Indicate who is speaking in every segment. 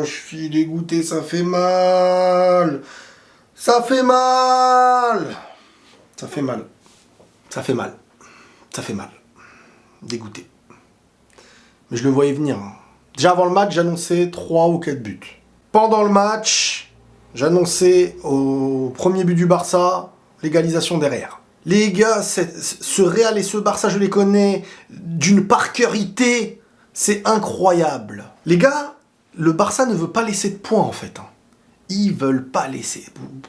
Speaker 1: je suis dégoûté, ça fait mal. Ça fait mal. Ça fait mal. Ça fait mal. Ça fait mal. Dégoûté. Mais je le voyais venir. Déjà avant le match, j'annonçais 3 ou 4 buts. Pendant le match, j'annonçais au premier but du Barça, l'égalisation derrière. Les gars, ce Real et ce Barça, je les connais d'une parqueurité, c'est incroyable. Les gars, le Barça ne veut pas laisser de points en fait. Ils veulent pas laisser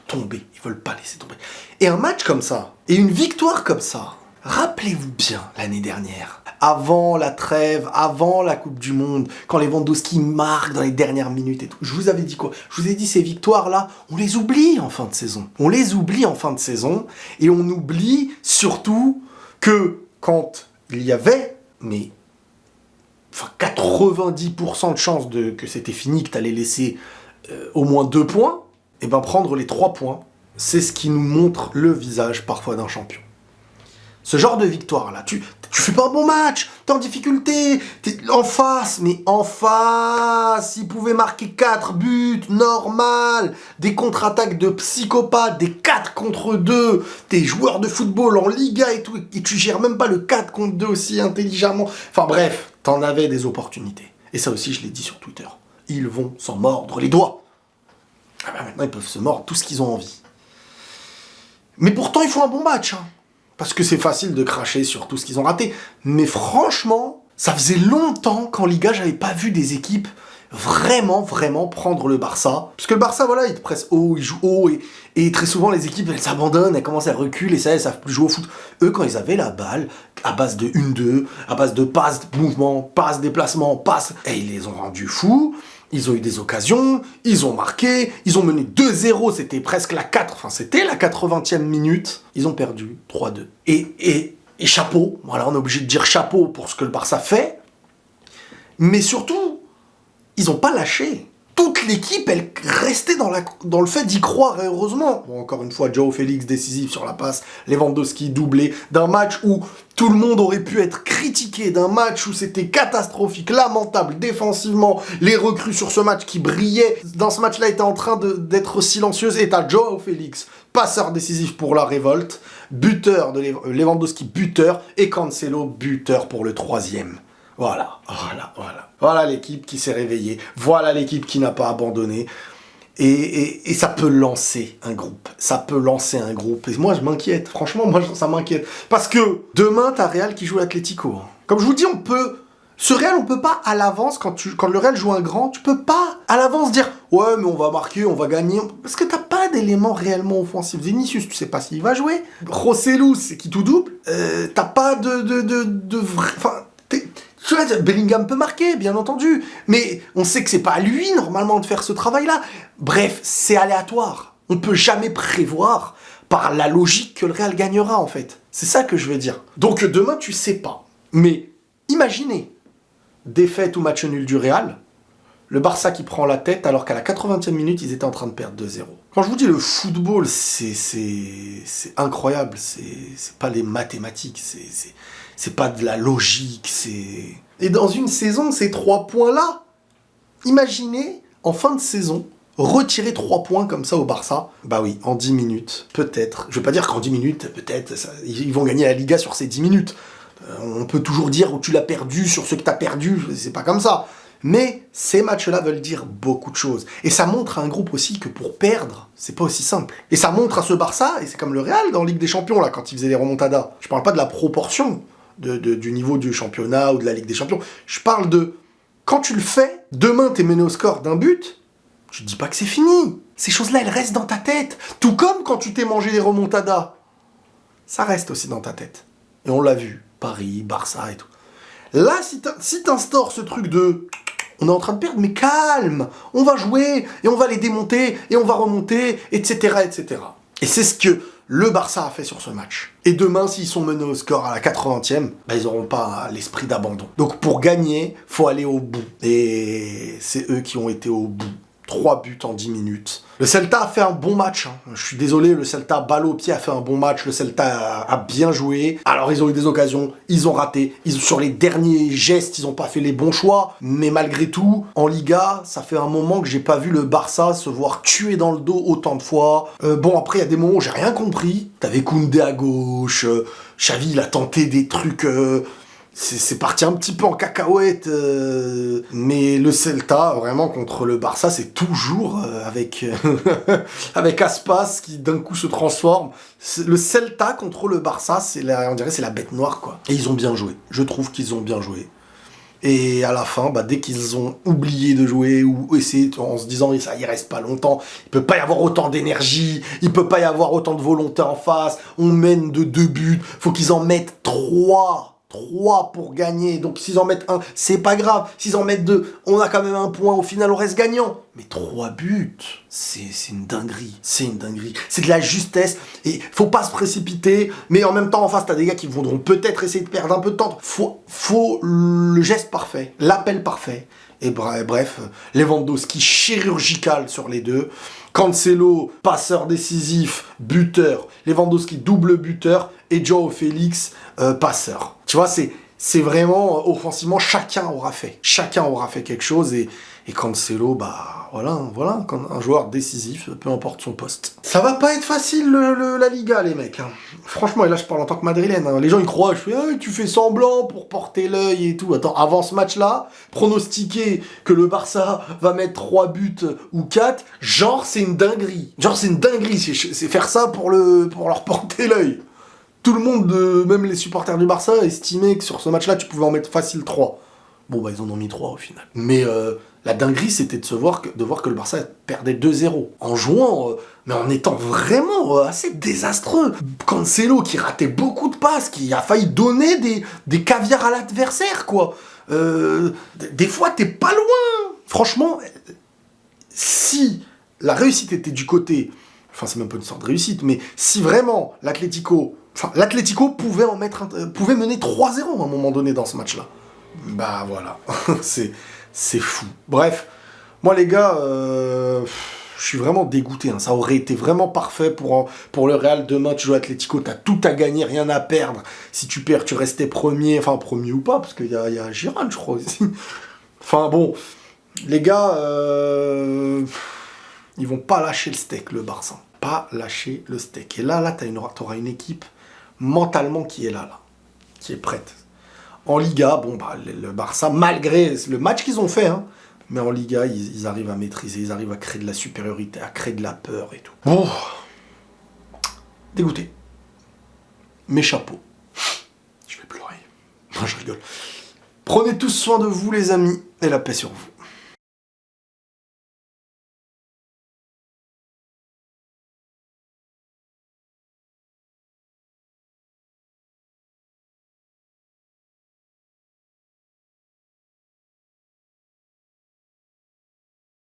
Speaker 1: tomber. Ils veulent pas laisser tomber. Et un match comme ça, et une victoire comme ça, rappelez-vous bien l'année dernière, avant la trêve, avant la Coupe du Monde, quand Lewandowski marque dans les dernières minutes et tout. Je vous avais dit quoi? Je vous ai dit ces victoires-là, on les oublie en fin de saison. On les oublie en fin de saison et on oublie surtout que quand il y avait, mais 90% de chances que c'était fini, que tu allais laisser au moins 2 points, et ben prendre les 3 points, c'est ce qui nous montre le visage parfois d'un champion. Ce genre de victoire-là, tu fais pas un bon match, t'es en difficulté, t'es en face, mais en face, ils pouvaient marquer 4 buts, normal, des contre-attaques de psychopathes, des 4 contre 2, t'es joueur de football en Liga et tout, et tu gères même pas le 4 contre 2 aussi intelligemment. Enfin bref, t'en avais des opportunités. Et ça aussi, je l'ai dit sur Twitter. Ils vont s'en mordre les doigts. Ah ben maintenant, ils peuvent se mordre tout ce qu'ils ont envie. Mais pourtant, ils font un bon match, parce que c'est facile de cracher sur tout ce qu'ils ont raté. Mais franchement, ça faisait longtemps qu'en Liga, j'avais pas vu des équipes vraiment prendre le Barça. Parce que le Barça, voilà, il te presse haut, il joue haut, et très souvent, les équipes, elles s'abandonnent, elles commencent à reculer, et ça, elles savent plus jouer au foot. Eux, quand ils avaient la balle, à base de 1-2, à base de passes, mouvement, passes, déplacement, passes, et ils les ont rendus fous. Ils ont eu des occasions, ils ont marqué, ils ont mené 2-0, c'était presque c'était la 80e minute. Ils ont perdu 3-2. Et chapeau, voilà, on est obligé de dire chapeau pour ce que le Barça fait. Mais surtout, ils n'ont pas lâché. Toute l'équipe, elle restait dans le fait d'y croire, et heureusement. Bon, encore une fois, Joao Félix décisif sur la passe, Lewandowski doublé, d'un match où tout le monde aurait pu être critiqué, d'un match où c'était catastrophique, lamentable, défensivement, les recrues sur ce match qui brillaient, dans ce match-là, étaient en train d'être silencieuses, et t'as Joao Félix, passeur décisif pour la révolte, buteur de Lewandowski, buteur, et Cancelo, buteur pour le 3e. Voilà. Voilà l'équipe qui s'est réveillée. Voilà l'équipe qui n'a pas abandonné. Et ça peut lancer un groupe. Ça peut lancer un groupe. Et moi, je m'inquiète. Franchement, ça m'inquiète. Parce que demain, t'as Real qui joue l'Atlético. Comme je vous dis, ce Real, on peut pas à l'avance, quand le Real joue un grand, tu peux pas à l'avance dire « Ouais, mais on va marquer, on va gagner. » Parce que t'as pas d'éléments réellement offensifs. Vinicius, tu sais pas s'il va jouer. José c'est qui tout double. T'as pas de vrai... Enfin, tu vois, Bellingham peut marquer, bien entendu, mais on sait que c'est pas à lui, normalement, de faire ce travail-là. Bref, c'est aléatoire. On peut jamais prévoir par la logique que le Real gagnera, en fait. C'est ça que je veux dire. Donc demain, tu sais pas. Mais imaginez, défaite ou match nul du Real, le Barça qui prend la tête alors qu'à la 80e minute, ils étaient en train de perdre 2-0. Quand je vous dis le football, c'est incroyable, c'est pas les mathématiques, c'est pas de la logique, c'est... Et dans une saison, ces 3 points-là, imaginez, en fin de saison, retirer 3 points comme ça au Barça. Bah oui, en 10 minutes, peut-être. Je veux pas dire qu'en 10 minutes, peut-être, ils vont gagner la Liga sur ces 10 minutes. On peut toujours dire où tu l'as perdu, sur ce que t'as perdu, c'est pas comme ça. Mais ces matchs-là veulent dire beaucoup de choses. Et ça montre à un groupe aussi que pour perdre, c'est pas aussi simple. Et ça montre à ce Barça, et c'est comme le Real dans Ligue des Champions, là, quand ils faisaient des remontadas. Je parle pas de la proportion du niveau du championnat ou de la Ligue des Champions. Je parle de... Quand tu le fais, demain t'es mené au score d'un but, je te dis pas que c'est fini. Ces choses-là, elles restent dans ta tête. Tout comme quand tu t'es mangé des remontadas. Ça reste aussi dans ta tête. Et on l'a vu. Paris, Barça et tout. Là, si t'instaures ce truc de... On est en train de perdre, mais calme. On va jouer, et on va les démonter, et on va remonter, etc., etc. Et c'est ce que le Barça a fait sur ce match. Et demain, s'ils sont menés au score à la 80e, bah, ils n'auront pas l'esprit d'abandon. Donc pour gagner, faut aller au bout. Et c'est eux qui ont été au bout. 3 buts en 10 minutes. Le Celta a fait un bon match. Je suis désolé, le Celta, balle au pied, a fait un bon match. Le Celta a bien joué. Alors, ils ont eu des occasions, ils ont raté. Sur les derniers gestes, ils n'ont pas fait les bons choix. Mais malgré tout, en Liga, ça fait un moment que j'ai pas vu le Barça se voir tuer dans le dos autant de fois. Bon, après, il y a des moments où j'ai rien compris. T'avais Koundé à gauche. Xavi, il a tenté des trucs... C'est parti un petit peu en cacahuète, mais le Celta, vraiment, contre le Barça, c'est toujours avec, avec Aspas qui d'un coup se transforme. Le Celta contre le Barça, on dirait c'est la bête noire, quoi. Et ils ont bien joué. Je trouve qu'ils ont bien joué. Et à la fin, dès qu'ils ont oublié de jouer ou essayé en se disant ça, il reste pas longtemps, il peut pas y avoir autant d'énergie, il peut pas y avoir autant de volonté en face, on mène de 2 buts, faut qu'ils en mettent 3 pour gagner. Donc s'ils en mettent 1, c'est pas grave. S'ils en mettent 2, on a quand même un point. Au final, on reste gagnant. Mais 3 buts, c'est une dinguerie. C'est une dinguerie. C'est de la justesse. Et faut pas se précipiter. Mais en même temps, en face, t'as des gars qui voudront peut-être essayer de perdre un peu de temps. Faut le geste parfait, l'appel parfait. Et bref, Lewandowski chirurgical sur les deux. Cancelo, passeur décisif, buteur. Lewandowski, double buteur. Et Joao Félix, passeur. Tu vois, c'est vraiment, offensivement, chacun aura fait. Chacun aura fait quelque chose. Et Cancelo, voilà, un joueur décisif, peu importe son poste. Ça va pas être facile, la Liga, les mecs. Franchement, et là, je parle en tant que madrilène. Les gens, ils croient, je fais, tu fais semblant pour porter l'œil et tout. Attends, avant ce match-là, pronostiquer que le Barça va mettre 3 buts ou 4, genre, c'est une dinguerie. C'est faire ça pour leur porter l'œil. Tout le monde, même les supporters du Barça, estimaient que sur ce match-là, tu pouvais en mettre facile 3. Bon, ils en ont mis 3 au final. Mais la dinguerie, c'était de voir que le Barça perdait 2-0. En jouant, mais en étant vraiment assez désastreux. Cancelo, qui ratait beaucoup de passes, qui a failli donner des caviars à l'adversaire, quoi. Des fois, t'es pas loin. Franchement, si la réussite était du côté... Enfin, c'est même pas une sorte de réussite, mais si vraiment l'Atlético pouvait mener 3-0 à un moment donné dans ce match-là. Voilà, c'est fou. Bref, moi les gars, je suis vraiment dégoûté. Ça aurait été vraiment parfait pour le Real. Demain, tu joues à Atlético, t'as tout à gagner, rien à perdre. Si tu perds, tu restais premier. Enfin, premier ou pas, parce qu'il y a Giroud, je crois, aussi. Enfin, bon, les gars, ils vont pas lâcher le steak, le Barça. Pas lâcher le steak. Et là, t'auras une équipe mentalement qui est là, qui est prête. En Liga, le Barça, malgré le match qu'ils ont fait, mais en Liga, ils arrivent à maîtriser, ils arrivent à créer de la supériorité, à créer de la peur et tout. Bon, dégoûté. Mes chapeaux. Je vais pleurer. Non, je rigole. Prenez tous soin de vous, les amis, et la paix sur vous.